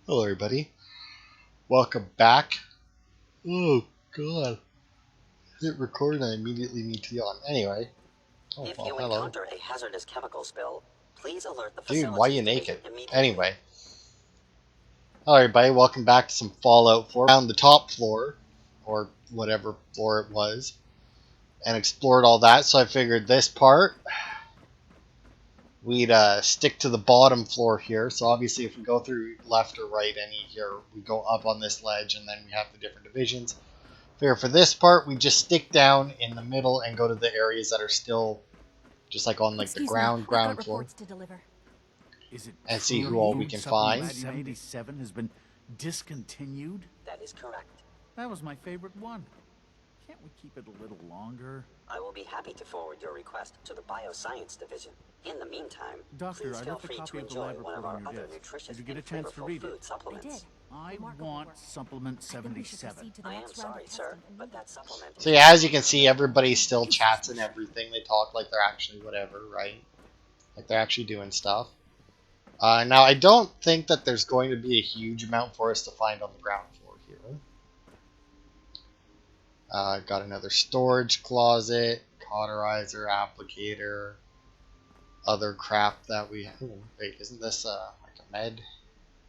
Hello, everybody. Welcome back. Oh, God. Hit record and I immediately need to yawn. Anyway. Oh, If well, you hello. encounter a hazardous chemical spill, please alert the Dude, why facilities you division naked? immediately. Anyway. Hello, everybody. Welcome back to some Fallout 4. Found the top floor, or whatever floor it was, and explored all that. So I figured this part, we'd stick to the bottom floor here. So obviously, if we go through left or right any here, we go up on this ledge, and then we have the different divisions. Here, for this part, we just stick down in the middle and go to the areas that are still just like on like the Excuse me, we've got ground floor, reports to deliver. Is it and see true who all we Food can Supplement find. 77 has been discontinued? That is correct. That was my favorite one. Can't we keep it a little longer? I will be happy to forward your request to the Bioscience Division. In the meantime, Doctor, please I feel left a free to copy of the enjoy lab one of report our on your other desk. nutritious Did you get and a chance to flavorful read it? food They supplements. did. I Remarkable want work. supplement I think we should 77. proceed to the I am next round sorry, of sir, testing but that supplement So is yeah, no as you longer can see, available. everybody still chats and everything. They talk like they're actually whatever, right? Like they're actually doing stuff. Now, I don't think that there's going to be a huge amount for us to find on the ground floor here. Got another storage closet, cauterizer, applicator, other crap that we. Ooh, wait, isn't this like a med?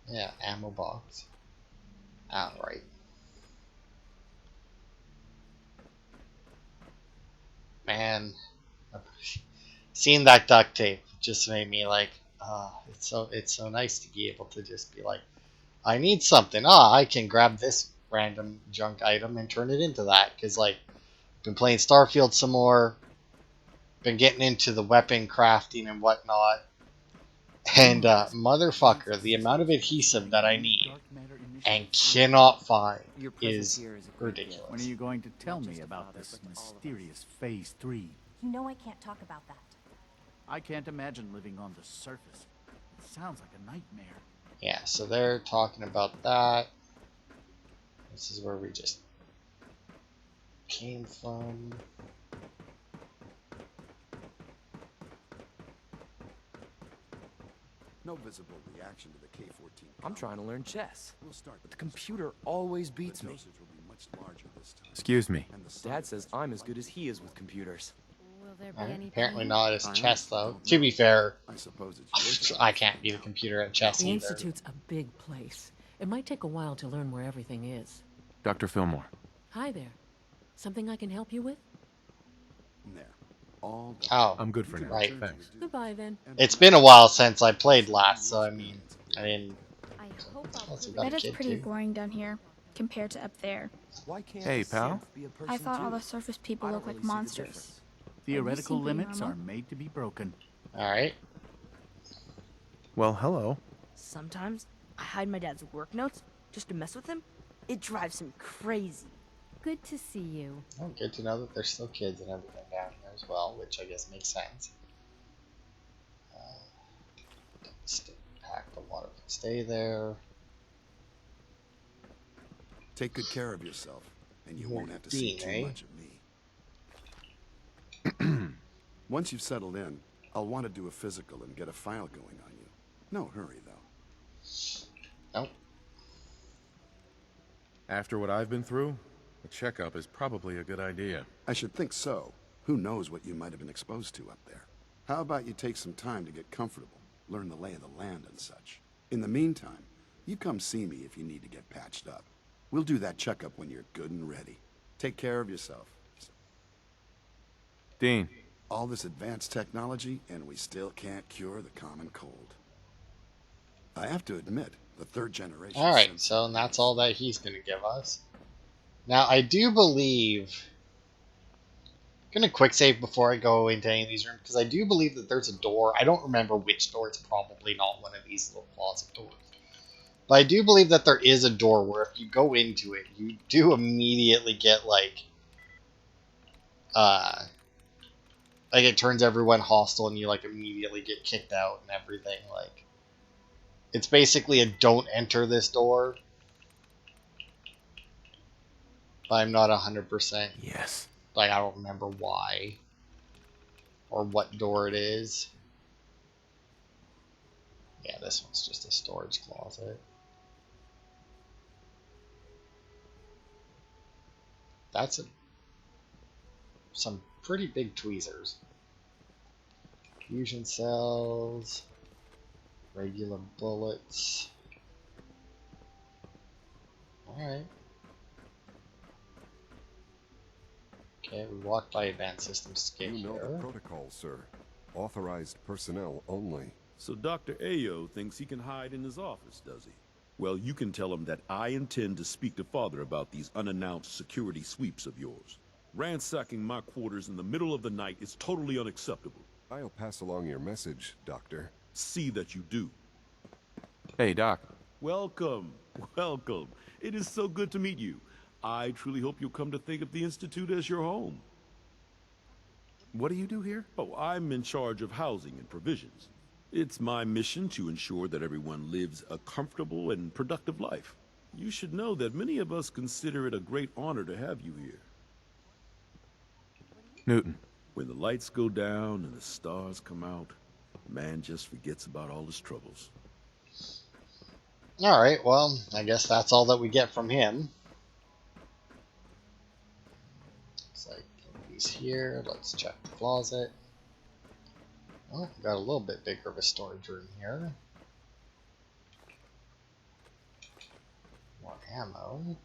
Yeah, ammo box. All right. Man, seeing that duct tape just made me like, it's so nice to be able to just be like, I need something. I can grab this random junk item and turn it into that. Because like, been playing Starfield some more, been getting into the weapon crafting and whatnot, and motherfucker, the amount of adhesive that I need and cannot find Your presence is here is a great gift. When are ridiculous. you going to tell Not me just a about father, this but to all of us. mysterious Phase 3? You know I can't talk about that. I can't imagine living on the surface. It sounds like a nightmare. Yeah, so they're talking about that. This is where we just came from. No visible reaction to the K-14. I'm trying to learn chess, We'll start but the computer always beats the me. dosage will be much larger this time. Excuse me. And the side Dad says effects I'm will as good as he is with computers. Will there be Alright, any apparently pain? not as I chess honestly though. don't To know. be fair, I suppose it's your job I to can't find be the out. computer at chess The either. Institute's a big place. It might take a while to learn where everything is. Dr. Fillmore. Hi there. Something I can help you with? There. All done. Oh, I'm good for You now. can right. return to Thanks. your duty. Goodbye then. And It's been a while since I played last, so I mean, I didn't. I hope I'll Also prove got a Bet it's kid pretty too. boring down here compared to up there. Why can't Hey, a pal. synth be a person I thought all too? the surface people I look don't like really see the monsters. difference. Theoretical seem pretty limits normal. are made to be broken. All right. Well, hello. Sometimes I hide my dad's work notes just to mess with him. It drives him crazy. Good to see you. Well, good to know that there's still kids and everything down here as well, which I guess makes sense. Pack the water can stay there. Take good care of yourself, and you You're won't have to see being, too eh? much of me. Once you've settled in, I'll want to do a physical and get a file going on you. No hurry, though. Nope. After what I've been through, a checkup is probably a good idea. I should think so. Who knows what you might have been exposed to up there. How about you take some time to get comfortable, learn the lay of the land and such. In the meantime, you come see me if you need to get patched up. We'll do that checkup when you're good and ready. Take care of yourself. Dean, All this advanced technology, and we still can't cure the common cold. I have to admit, the third generation... All right, so that's all that he's going to give us. Now, I do believe... I'm going to quick save before I go into any of these rooms, because I do believe that there's a door. I don't remember which door. It's probably not one of these little closet doors. But I do believe that there is a door where if you go into it, you do immediately get, like it turns everyone hostile and you, like, immediately get kicked out and everything. Like, it's basically a don't enter this door. But I'm not 100%. yes. Like, I don't remember why. Or what door it is. Yeah, this one's just a storage closet. That's some pretty big tweezers. Fusion cells, regular bullets. Alright. Okay, we walked by advanced systems to get You know the here. protocol, sir. Authorized personnel only. So Dr. Ayo thinks he can hide in his office, does he? Well, you can tell him that I intend to speak to Father about these unannounced security sweeps of yours. Ransacking my quarters in the middle of the night is totally unacceptable. I'll pass along your message, Doctor. See that you do. Hey, Doc. Welcome, welcome. It is so good to meet you. I truly hope you'll come to think of the Institute as your home. What do you do here? Oh, I'm in charge of housing and provisions. It's my mission to ensure that everyone lives a comfortable and productive life. You should know that many of us consider it a great honor to have you here. Newton. When the lights go down and the stars come out, man just forgets about all his troubles. Alright, well, I guess that's all that we get from him. Looks like he's here. Let's check the closet. Oh, got a little bit bigger of a storage room here. More ammo.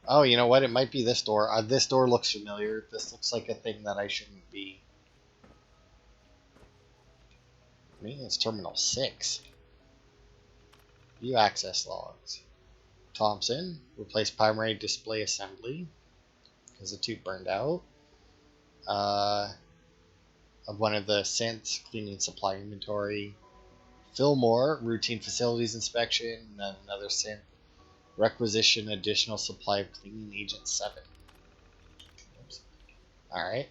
Oh, you know what? It might be this door. This door looks familiar. This looks like a thing that I shouldn't be. Maintenance Terminal 6. View access logs. Thompson. Replace primary display assembly. Because the tube burned out. Of one of the synths. Cleaning supply inventory. Fillmore. Routine facilities inspection. And then another synth. Requisition additional supply of cleaning agent 7. Oops. Alright.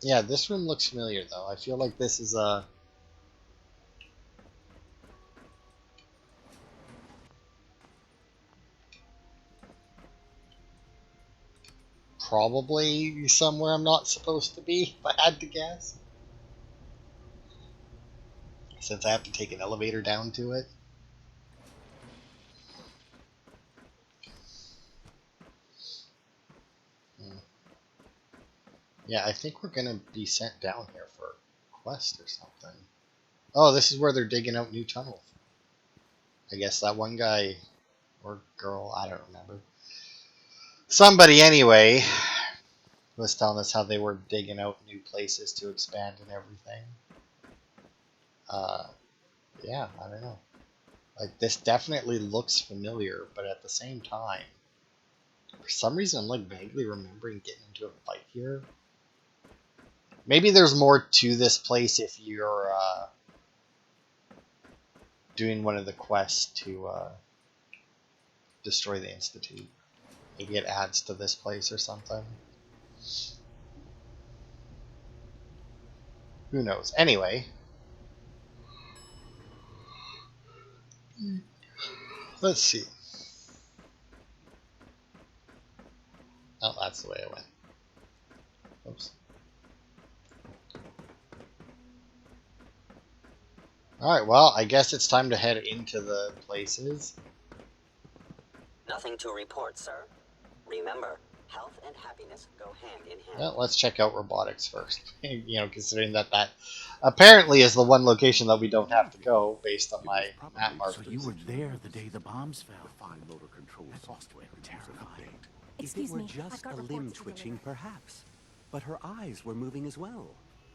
Yeah, this room looks familiar though. I feel like this is a... probably somewhere I'm not supposed to be, if I had to guess. Since I have to take an elevator down to it. Yeah, I think we're gonna be sent down here for a quest or something. Oh, this is where they're digging out new tunnels. I guess that one guy or girl, I don't remember. Somebody anyway was telling us how they were digging out new places to expand and everything. Yeah, I don't know. Like, this definitely looks familiar, but at the same time, for some reason I'm like vaguely remembering getting into a fight here. Maybe there's more to this place if you're doing one of the quests to destroy the Institute. Maybe it adds to this place or something. Who knows? Anyway. Let's see. Oh, that's the way I went. Oops. Alright, well, I guess it's time to head into the places. Nothing to report, sir. Remember, health and happiness go hand in hand. Well, let's check out robotics first. You know, considering that apparently is the one location that we don't have to go based on my map markers. So you were there the day the bombs fell. Fine motor control software. Terrifying. If it were just a limb twitching, perhaps. But her eyes were moving as well.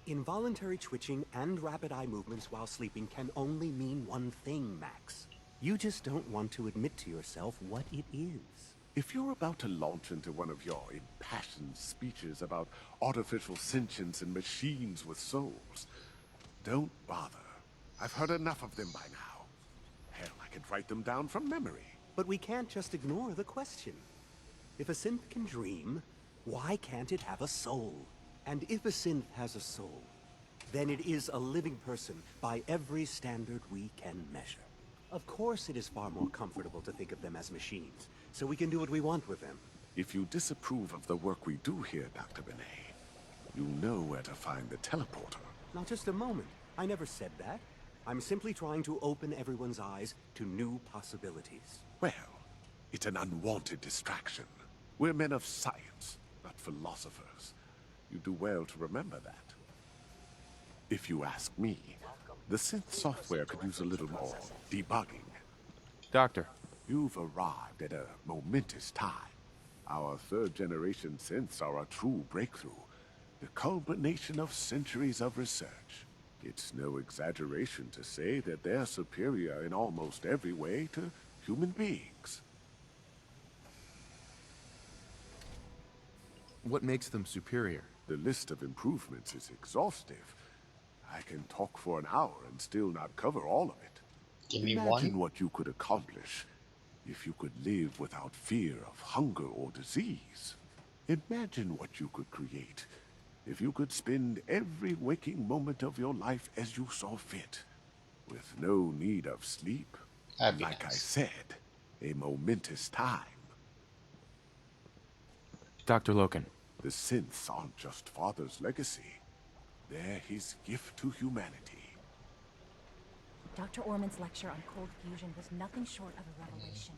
Involuntary twitching and rapid eye movements while sleeping can only mean one thing, Max. You just don't want to admit to yourself what it is. If you're about to launch into one of your impassioned speeches about artificial sentience and machines with souls, don't bother. I've heard enough of them by now. Hell, I could write them down from memory. But we can't just ignore the question. If a synth can dream, why can't it have a soul? And if a synth has a soul, then it is a living person by every standard we can measure. Of course it is far more comfortable to think of them as machines, so we can do what we want with them. If you disapprove of the work we do here, Dr. Benet, you'll know where to find the teleporter. Now just a moment. I never said that. I'm simply trying to open everyone's eyes to new possibilities. Well, It's an unwanted distraction. We're men of science, not philosophers. You do well to remember that. If you ask me, the synth software could use a little more debugging. Doctor. You've arrived at a momentous time. Our third-generation synths are a true breakthrough, the culmination of centuries of research. It's no exaggeration to say that they're superior in almost every way to human beings. What makes them superior? The list of improvements is exhaustive. I can talk for an hour and still not cover all of it. Give me Imagine one. what you could accomplish if you could live without fear of hunger or disease. Imagine what you could create if you could spend every waking moment of your life as you saw fit, with no need of sleep. That'd be Like I nice. said, a momentous time. Dr. Loken. The synths aren't just Father's legacy. They're his gift to humanity. Dr. Orman's lecture on cold fusion was nothing short of a revelation.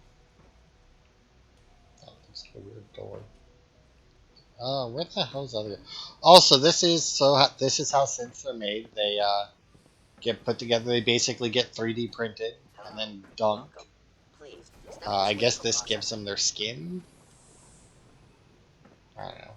Oh, there's a weird door. Where the hell's the other guy? Also, this is this is how synths are made. They get put together. They basically get 3D printed and then dunked. Please, I guess this gives them their skin. I don't know.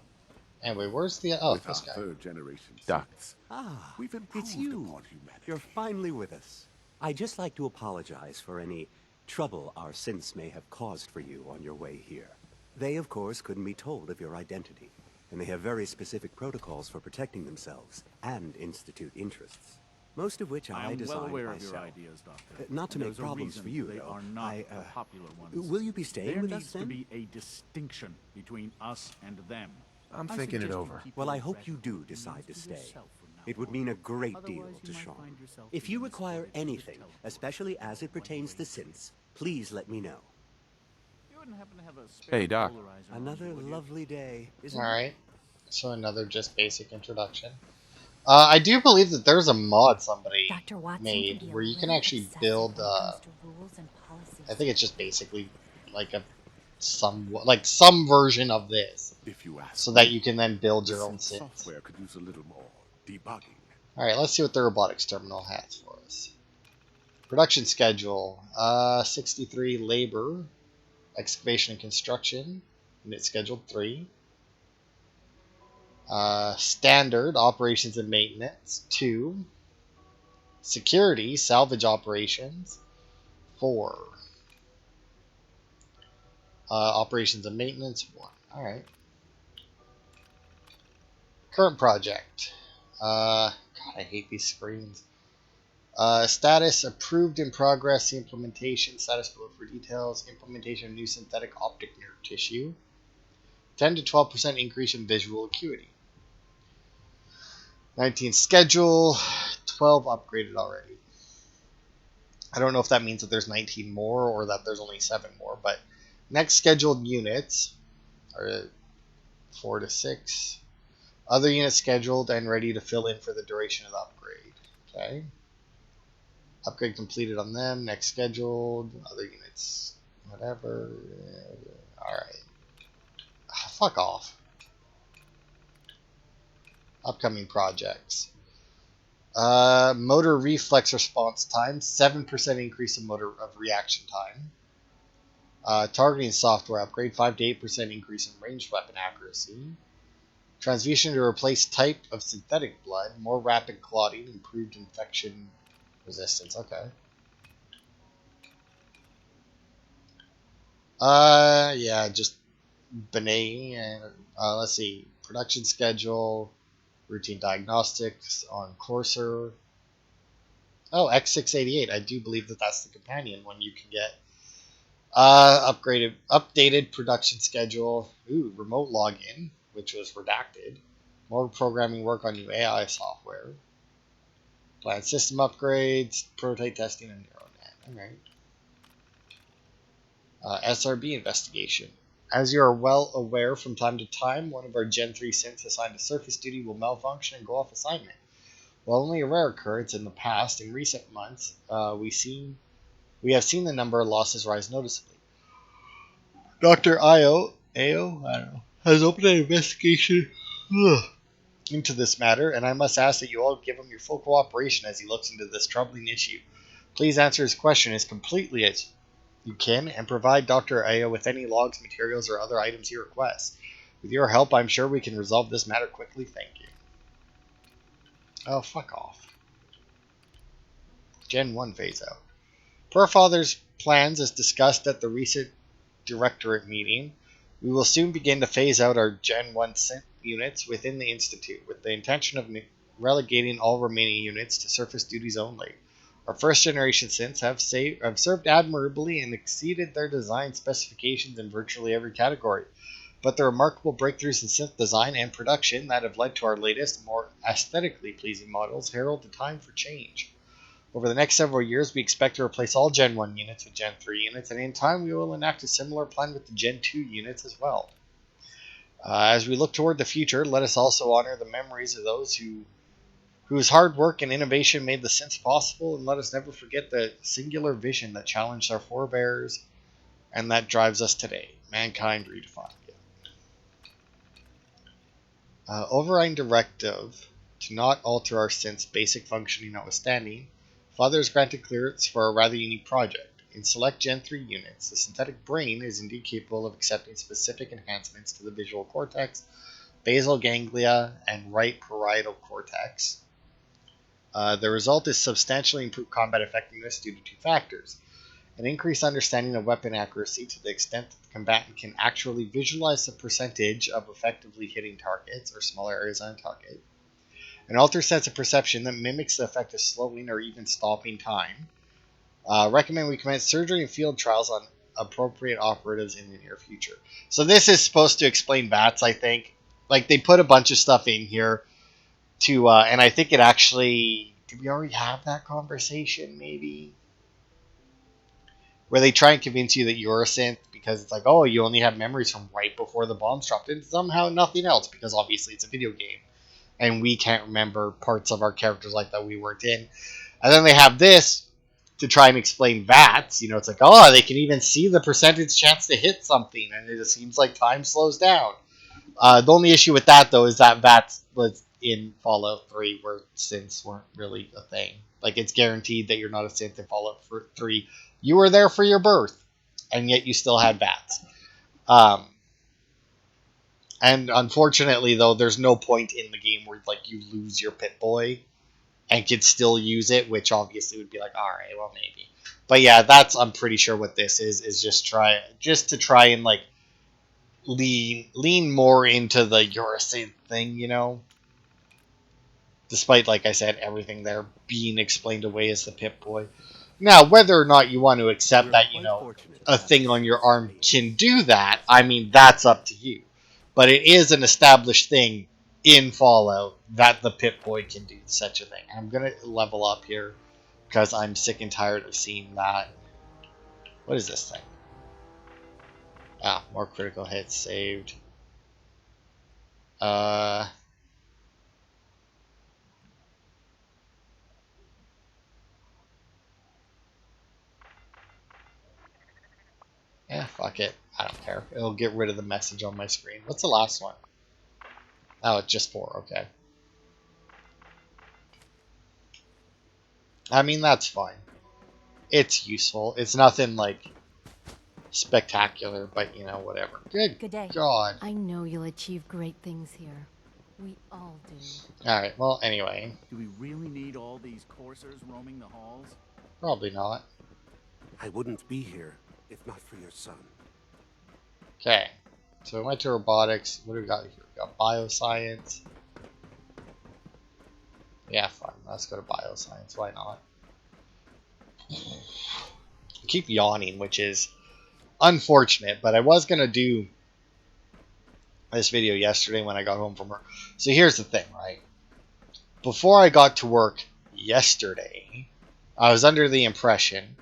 Anyway, where's the With this our guy? third-generation Doc. synths, Ah, we've improved it's you. upon humanity. You're finally with us. I'd just like to apologize for any trouble our synths may have caused for you on your way here. They, of course, couldn't be told of your identity, and they have very specific protocols for protecting themselves and institute interests. Most of which I am designed well aware myself. of your ideas, Doctor. Not to And make there's a problems reason for you, they though. are not the popular ones. Will you be staying there with us needs then? to be a distinction between us and them. I'm I thinking it suggest you over. keep Well, your I hope you impression do decide to stay. yourself from now It would on. mean a great deal Otherwise, to you might Sean. find yourself If in you a require misquoted anything, teleport especially as it pertains to synths, please let me know. You wouldn't happen to have a spare Hey, Doc. polarizer on Another you, would you? lovely day, isn't it? Alright. So another just basic introduction. I do believe that there's a mod somebody Dr. Watson can made be a where you can little actually obsessive build. when it comes to rules and policies. I think it's just basically like some version of this, If you ask so that me, you can then build the your own synth synths. software could use a little more debugging. All right, let's see what the robotics terminal has for us. Production schedule: 63 labor, excavation and construction, unit scheduled 3. Standard operations and maintenance 2. Security salvage operations 4. Operations and maintenance 1. All right. Current project. God, I hate these screens. Status approved in progress. Implementation status below for details. Implementation of new synthetic optic nerve tissue. 10 to 12% increase in visual acuity. 19 schedule. 12 upgraded already. I don't know if that means that there's 19 more or that there's only 7 more, but next scheduled units are 4 to 6. Other units scheduled and ready to fill in for the duration of the upgrade. Okay. Upgrade completed on them. Next scheduled. Other units. Whatever. Alright. Fuck off. Upcoming projects. Motor reflex response time. 7% increase in motor of reaction time. Targeting software upgrade. 5 to 8% increase in ranged weapon accuracy. Transfusion to replace type of synthetic blood. More rapid clotting. Improved infection resistance. Okay. Yeah, just Benet. And let's see. Production schedule. Routine diagnostics on Courser. Oh, X688. I do believe that that's the companion one you can get. Updated production schedule. Ooh, remote login, which was redacted. More programming work on new AI software. Planned system upgrades, prototype testing, and neural net. Alright. SRB investigation. As you are well aware, from time to time, one of our Gen 3 synths assigned to surface duty will malfunction and go off assignment. While only a rare occurrence in the past, in recent months, we have seen the number of losses rise noticeably. Dr. Ao, I don't know, has opened an investigation into this matter, and I must ask that you all give him your full cooperation as he looks into this troubling issue. Please answer his question as completely as you can and provide Dr. Ao with any logs, materials, or other items he requests. With your help, I'm sure we can resolve this matter quickly. Thank you. Oh, fuck off. Gen 1 phase out. Per Father's plans as discussed at the recent Directorate meeting, we will soon begin to phase out our Gen 1 synth units within the Institute, with the intention of relegating all remaining units to surface duties only. Our first generation synths have served admirably and exceeded their design specifications in virtually every category, but the remarkable breakthroughs in synth design and production that have led to our latest, more aesthetically pleasing models herald the time for change. Over the next several years, we expect to replace all Gen 1 units with Gen 3 units, and in time we will enact a similar plan with the Gen 2 units as well. As we look toward the future, let us also honor the memories of those whose hard work and innovation made the synths possible, and let us never forget the singular vision that challenged our forebears and that drives us today. Mankind redefined. Overriding directive to not alter our synth's basic functioning notwithstanding, Father has granted clearance for a rather unique project. In select Gen 3 units, the synthetic brain is indeed capable of accepting specific enhancements to the visual cortex, basal ganglia, and right parietal cortex. The result is substantially improved combat effectiveness due to two factors: an increased understanding of weapon accuracy to the extent that the combatant can actually visualize the percentage of effectively hitting targets or smaller areas on a target, an altered sense of perception that mimics the effect of slowing or even stopping time. Recommend we commence surgery and field trials on appropriate operatives in the near future. So this is supposed to explain VATS, I think. Like, they put a bunch of stuff in here to, and I think it actually, did we already have that conversation, maybe? Where they try and convince you that you're a synth because it's like, oh, you only have memories from right before the bombs dropped, and somehow nothing else, because obviously it's a video game. And we can't remember parts of our characters like that we weren't in. And then they have this to try and explain VATS. You know, it's like, oh, they can even see the percentage chance to hit something, and it just seems like time slows down. The only issue with that, though, is that VATS was in Fallout 3, where synths weren't really a thing. Like, it's guaranteed that you're not a synth in Fallout 3. You were there for your birth, and yet you still had VATS. And unfortunately, though, there's no point in the game where like you lose your Pip-Boy and could still use it, which obviously would be like, all right, well, maybe. But yeah, that's, I'm pretty sure what this is just to try and like lean more into the you're a synth thing, you know. Despite, like I said, everything there being explained away as the Pip-Boy. Now, whether or not you want to accept that, you know, a thing on your arm can do that, I mean, that's up to you. But it is an established thing in Fallout that the Pip-Boy can do such a thing. I'm going to level up here because I'm sick and tired of seeing that. What is this thing? Ah, more critical hits saved. Yeah, fuck it. I don't care. It'll get rid of the message on my screen. What's the last one? Oh, it's just 4. Okay. I mean, that's fine. It's useful. It's nothing, like, spectacular, but, you know, whatever. Good day. God. I know you'll achieve great things here. We all do. Alright, well, anyway. Do we really need all these coursers roaming the halls? Probably not. I wouldn't be here if not for your son. Okay. So we went to robotics. What do we got here? We got bioscience. Yeah, fine. Let's go to bioscience. Why not? I keep yawning, which is unfortunate, but I was going to do this video yesterday when I got home from work. So here's the thing, right? Before I got to work yesterday, I was under the impression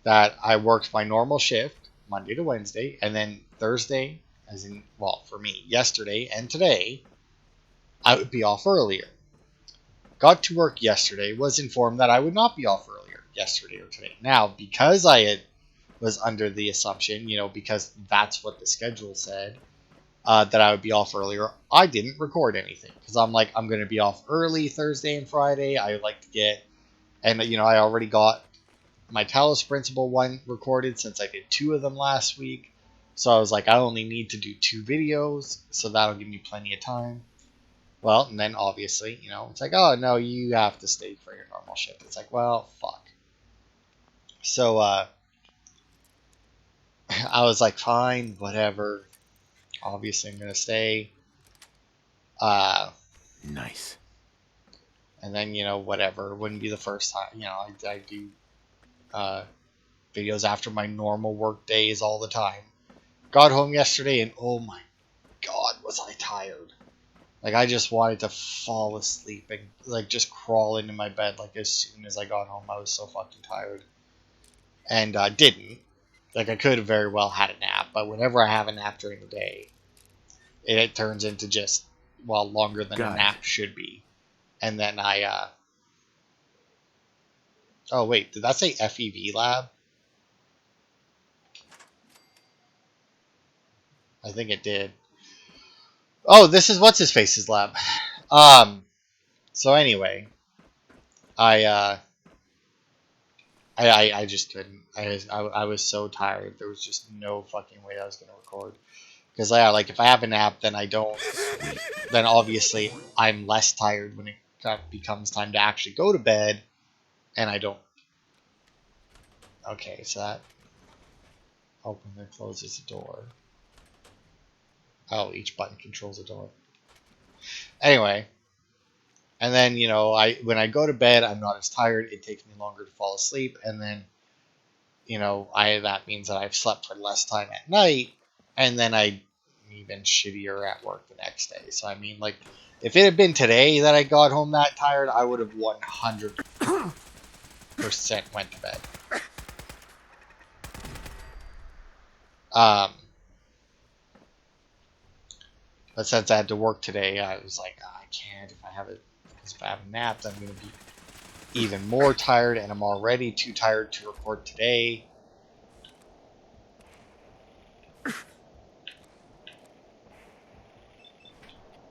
that I worked my normal shift Monday to Wednesday, and then Thursday, as in, well, for me, yesterday and today, I would be off earlier. Got to work yesterday, was informed that I would not be off earlier yesterday or today. Now, because I had was under the assumption, because that's what the schedule said, that I would be off earlier. I didn't record anything because I'm like, I'm going to be off early Thursday and Friday. I like to get, and I already got my Talos Principle one recorded since I did 2 of them last week. So I was like, I only need to do 2 videos, so that'll give me plenty of time. Well, and then obviously, it's like, oh no, you have to stay for your normal shift. It's like, well, fuck. So I was like, fine, whatever. Obviously, I'm gonna stay. Nice. And then whatever. It wouldn't be the first time. I do videos after my normal work days all the time. Got home yesterday and oh my god, was I tired. Like, I just wanted to fall asleep and like just crawl into my bed like as soon as I got home. I was so fucking tired. And didn't. Like, I could have very well had a nap, but whenever I have a nap during the day, it turns into just, well, longer than a nap should be. And then oh wait, did that say FEV lab? I think it did. Oh, this is what's his face's lab. So anyway, I just couldn't. I was so tired. There was just no fucking way I was gonna record. Because like if I have a nap, then I don't. Then obviously I'm less tired when it becomes time to actually go to bed, and I don't. Okay, so that opens and closes a door. Oh, each button controls a door. Anyway, and then when I go to bed, I'm not as tired. It takes me longer to fall asleep, and then that means that I've slept for less time at night, and then I'm even shittier at work the next day. So I mean, like, if it had been today that I got home that tired, I would have 100% went to bed. But since I had to work today, I was like, I can't. If I have a nap, then I'm going to be even more tired, and I'm already too tired to record today.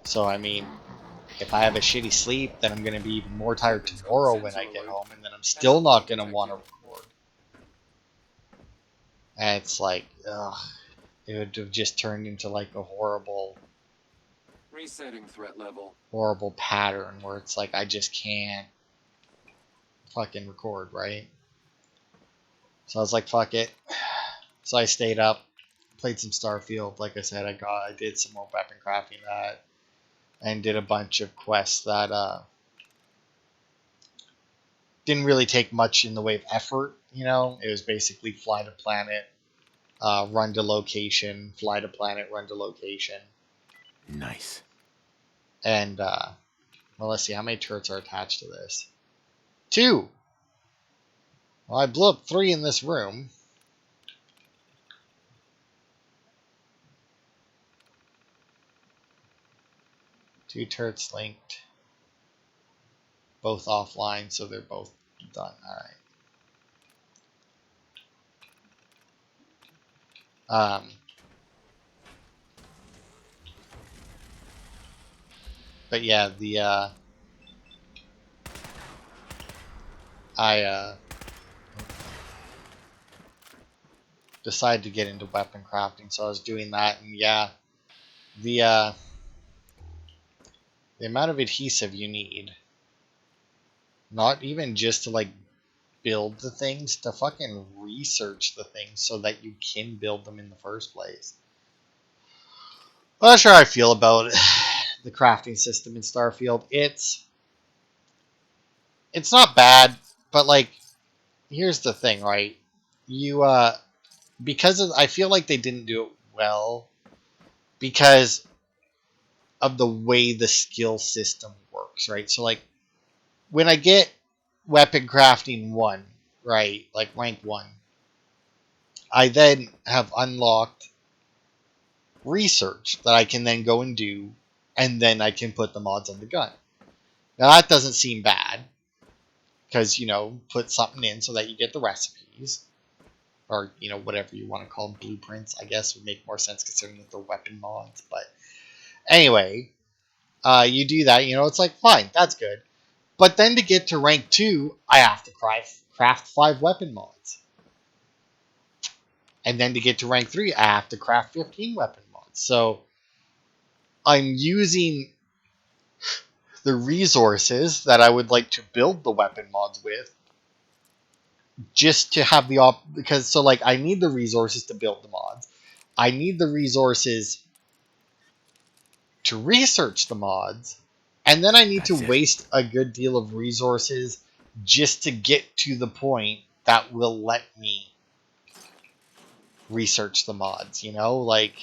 So I mean, if I have a shitty sleep, then I'm going to be even more tired tomorrow when I get home, and then I'm still not going to want to record. And it's like, ugh, it would have just turned into like a horrible pattern where it's like I just can't fucking record, right? So I was like, fuck it. So I stayed up, played some Starfield. Like I said, I did some more weapon crafting that, and did a bunch of quests that didn't really take much in the way of effort. It was basically fly to planet, run to location, fly to planet, run to location. Nice. And well, let's see how many turrets are attached to this. 2. Well, I blew up 3 in this room. Two turrets linked. Both offline, so they're both done. Alright. But yeah, I decided to get into weapon crafting, so I was doing that, and yeah, the amount of adhesive you need, not even just to like build the things, to fucking research the things so that you can build them in the first place. I'm not sure how I feel about the crafting system in Starfield. It's not bad, but like, here's the thing, right? You I feel like they didn't do it well because of the way the skill system works, right? So like, when I get weapon crafting 1, right, like rank 1, I then have unlocked research that I can then go and do, and then I can put the mods on the gun. Now that doesn't seem bad, because put something in so that you get the recipes, or whatever you want to call them, blueprints. I guess would make more sense considering that they're weapon mods. But anyway, you do that. It's like fine, that's good. But then to get to rank 2, I have to craft 5 weapon mods. And then to get to rank 3, I have to craft 15 weapon mods. So I'm using the resources that I would like to build the weapon mods with just to have the because I need the resources to build the mods. I need the resources to research the mods, and then I need to waste a good deal of resources just to get to the point that will let me research the mods, like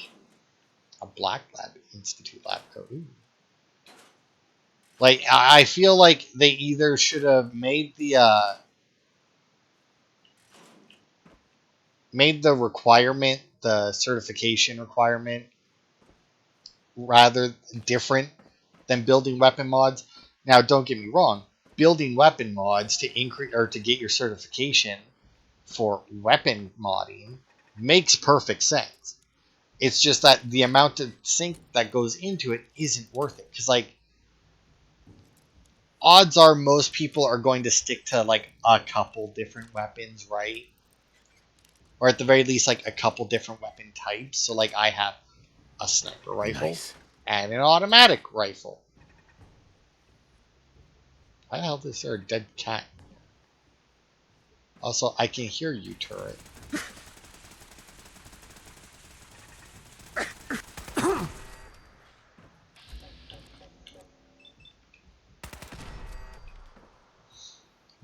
a Black Lab Institute lab coat. Ooh. Like I feel like they either should have made the requirement, the certification requirement, rather different than building weapon mods. Now, don't get me wrong, building weapon mods to increase or to get your certification for weapon modding makes perfect sense. It's just that the amount of sync that goes into it isn't worth it. Because, odds are most people are going to stick to, a couple different weapons, right? Or at the very least, a couple different weapon types. So, I have a sniper rifle and an automatic rifle. Why the hell is there a dead cat? Also, I can hear you, turret.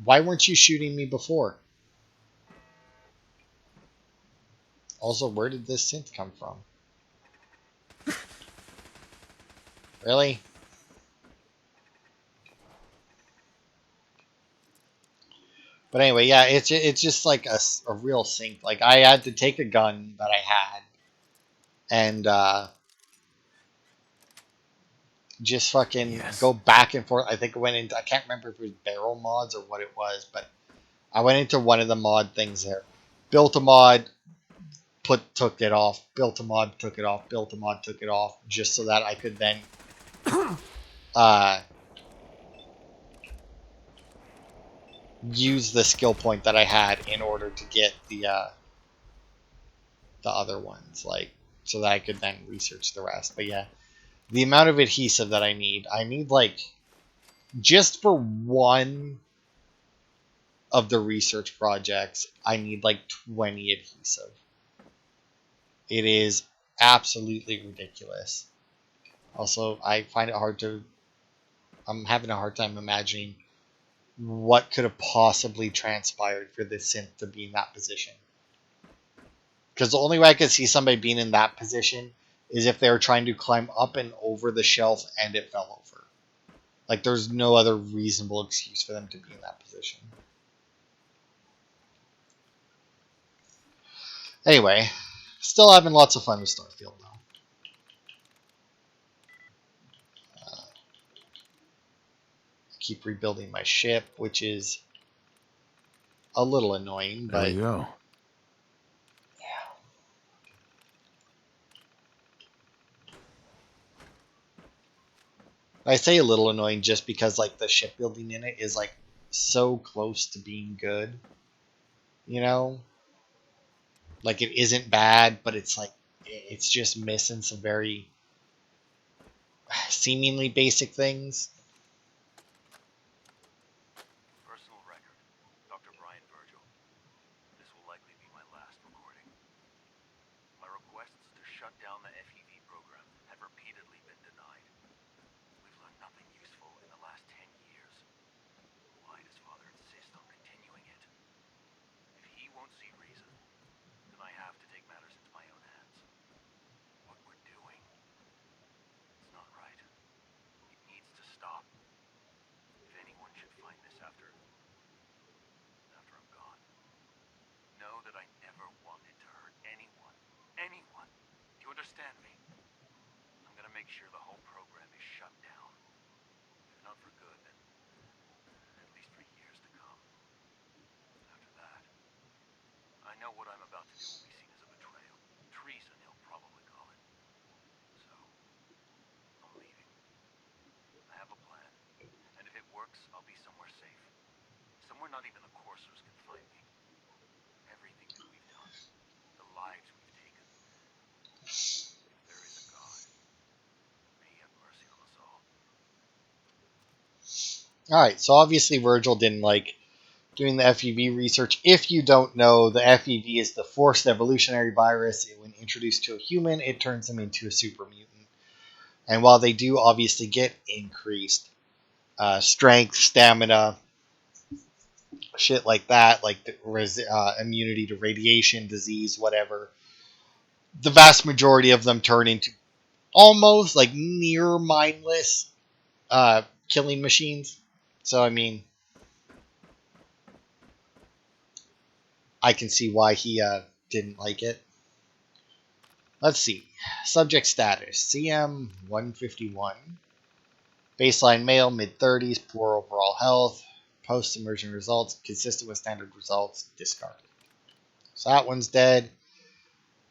Why weren't you shooting me before? Also, where did this synth come from? Really? But anyway, yeah, it's just like a real sync. Like, I had to take a gun that I had and just fucking go back and forth. I think I went into, I can't remember if it was barrel mods or what it was, but I went into one of the mod things there. Built a mod, took it off, built a mod, took it off, built a mod, took it off, just so that I could then use the skill point that I had in order to get the other ones, so that I could then research the rest. But yeah, the amount of adhesive that I need just for one of the research projects, I need 20 adhesive. It is absolutely ridiculous. Also, I find it I'm having a hard time imagining what could have possibly transpired for this synth to be in that position. Because the only way I could see somebody being in that position is if they were trying to climb up and over the shelf and it fell over. There's no other reasonable excuse for them to be in that position. Anyway, still having lots of fun with Starfield, though. Keep rebuilding my ship, which is a little annoying, but... There we go. I say a little annoying just because the shipbuilding in it is so close to being good. It isn't bad, but it's just missing some very seemingly basic things. Personal record, Dr. Brian Virgil. This will likely be my last recording. My requests to shut down the FEV program have repeatedly been denied. We've learned nothing useful in the last 10 years. Why does Father insist on continuing it? If he won't see reason, then I have to take matters into my own hands. What we're doing, it's not right. It needs to stop. If anyone should find this after I'm gone, know that I never wanted to hurt anyone. Anyone. Do you understand me? I'm gonna make sure the whole program is shut down. If not for good, then at least for years to come. After that, I know what I'm about where not even the coursers can find me. Everything that we've done, the lives we've taken. If there is a God, may he have mercy on us all. Alright, so obviously Virgil didn't like doing the FEV research. If you don't know, the FEV is the forced evolutionary virus. When introduced to a human, it turns them into a super mutant. And while they do obviously get increased strength, stamina, shit like that, like immunity to radiation, disease, whatever, the vast majority of them turn into almost like near mindless killing machines. So, I mean, I can see why he didn't like it. Let's see. Subject status CM 151. Baseline male, mid 30s, poor overall health. Post immersion results consistent with standard results, discarded. So that one's dead.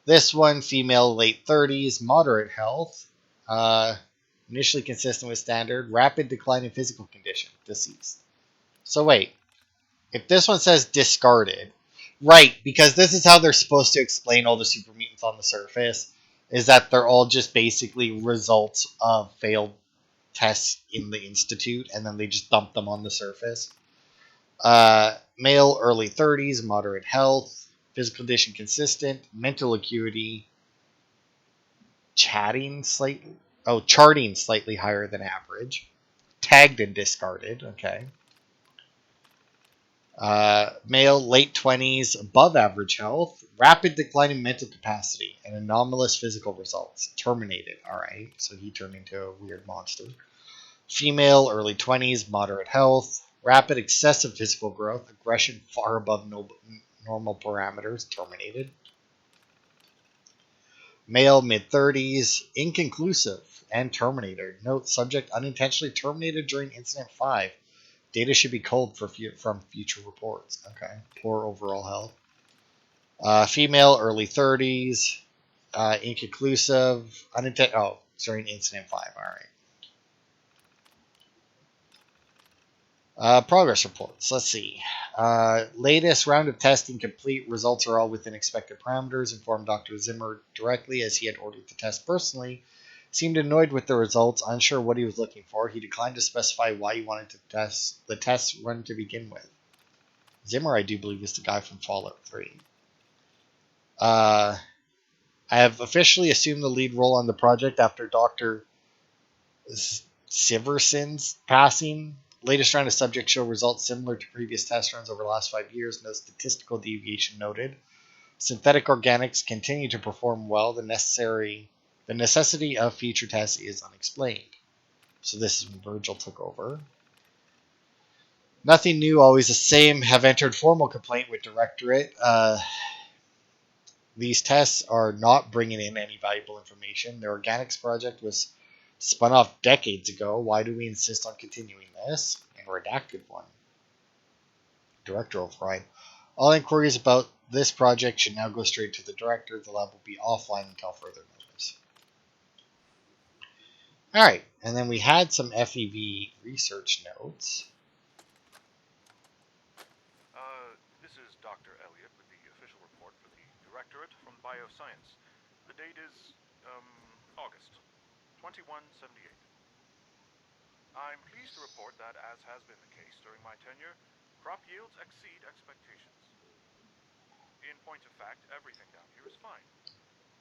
This one, female, late 30s, moderate health. Initially consistent with standard. Rapid decline in physical condition, deceased. So wait, if this one says discarded, right, because this is how they're supposed to explain all the super mutants on the surface, is that they're all just basically results of failed tests in the institute, and then they just dump them on the surface. Male, early 30s, moderate health, physical condition consistent, mental acuity, charting slightly higher than average, tagged and discarded. Okay. Male, late 20s, above average health, rapid decline in mental capacity, and anomalous physical results. Terminated. Alright, so he turned into a weird monster. Female, early 20s, moderate health, rapid excessive physical growth, aggression far above normal parameters. Terminated. Male, mid 30s, inconclusive, and terminated. Note, subject unintentionally terminated during Incident 5. Data should be culled from future reports. Okay. Poor overall health. Female, early 30s, inconclusive, during Incident 5. All right. Progress reports. Let's see. Latest round of testing complete. Results are all within expected parameters. Informed Dr. Zimmer directly, as he had ordered the test personally. Seemed annoyed with the results, unsure what he was looking for. He declined to specify why he wanted to test the test run to begin with. Zimmer, I do believe, is the guy from Fallout 3. I have officially assumed the lead role on the project after Dr. Siverson's passing. Latest round of subjects show results similar to previous test runs over the last 5 years. No statistical deviation noted. Synthetic organics continue to perform well. The necessity of future tests is unexplained. So this is when Virgil took over. Nothing new, always the same. Have entered formal complaint with Directorate. These tests are not bringing in any valuable information. The organics project was spun off decades ago. Why do we insist on continuing this? And redacted one. Director override. All inquiries about this project should now go straight to the director. The lab will be offline until further notice. Alright, and then we had some FEV research notes. This is Dr. Elliot with the official report for the Directorate from Bioscience. The date is, August 2178. I'm pleased to report that, as has been the case during my tenure, crop yields exceed expectations. In point of fact, everything down here is fine,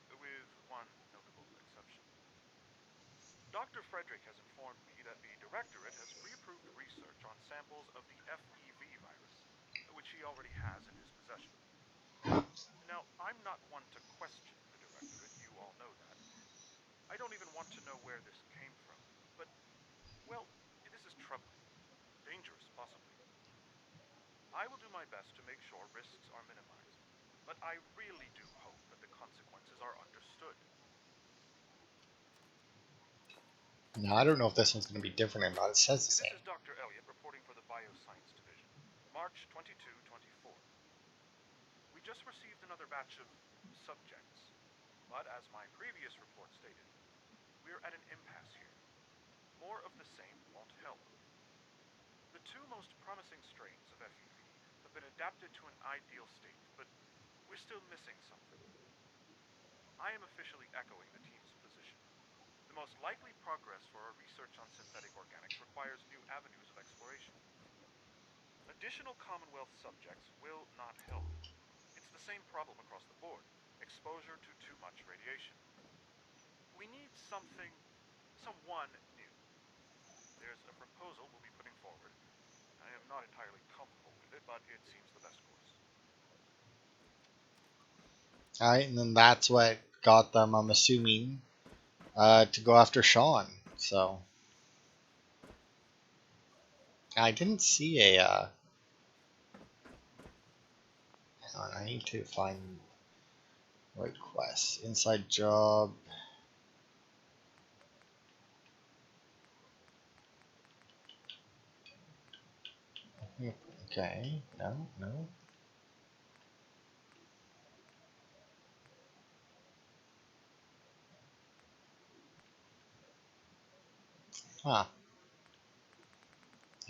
with one notable exception. Dr. Frederick has informed me that the Directorate has pre-approved research on samples of the FEV virus, which he already has in his possession. Now, I'm not one to question the Directorate, you all know that. I don't even want to know where this came from, but, well, this is troubling. Dangerous, possibly. I will do my best to make sure risks are minimized, but I really do hope that the consequences are understood. Now, I don't know if this one's going to be different or not. It says the This same. is Dr. Elliot reporting for the Bioscience Division, March 22-24. We just received another batch of subjects, but as my previous report stated, we're at an impasse here. More of the same won't help. The two most promising strains of FEV been adapted to an ideal state, but we're still missing something. I am officially echoing the team's position. The most likely progress for our research on synthetic organics requires new avenues of exploration. Additional Commonwealth subjects will not help. It's the same problem across the board. Exposure to too much radiation. We need someone new. There's a proposal we'll be putting forward. I am not entirely comfortable with it, but it seems the best course. Alright, and then that's what got them, I'm assuming, to go after Sean. So I didn't see a hang on, I need to find right quest. Inside job. Okay, no. Huh.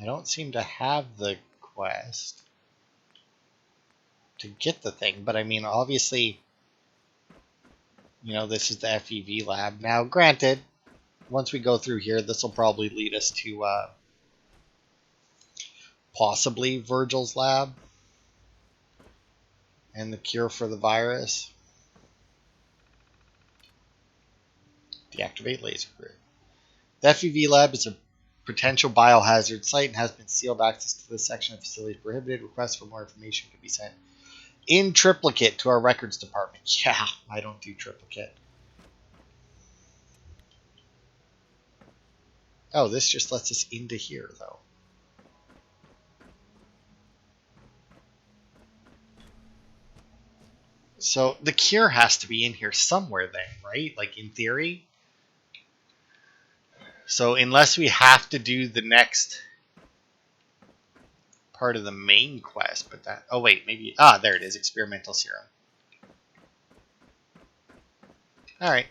I don't seem to have the quest to get the thing, but I mean, obviously, this is the FEV lab. Now, granted, once we go through here, this will probably lead us to possibly Virgil's lab and the cure for the virus. Deactivate laser grid. The FEV lab is a potential biohazard site and has been sealed. Access to this section of facility is prohibited. Requests for more information can be sent in triplicate to our records department. Yeah, I don't do triplicate. Oh, this just lets us into here, though. So the cure has to be in here somewhere then, right? Like, in theory. So unless we have to do the next part of the main quest, but that... Oh, wait, maybe... there it is. Experimental serum. Alright.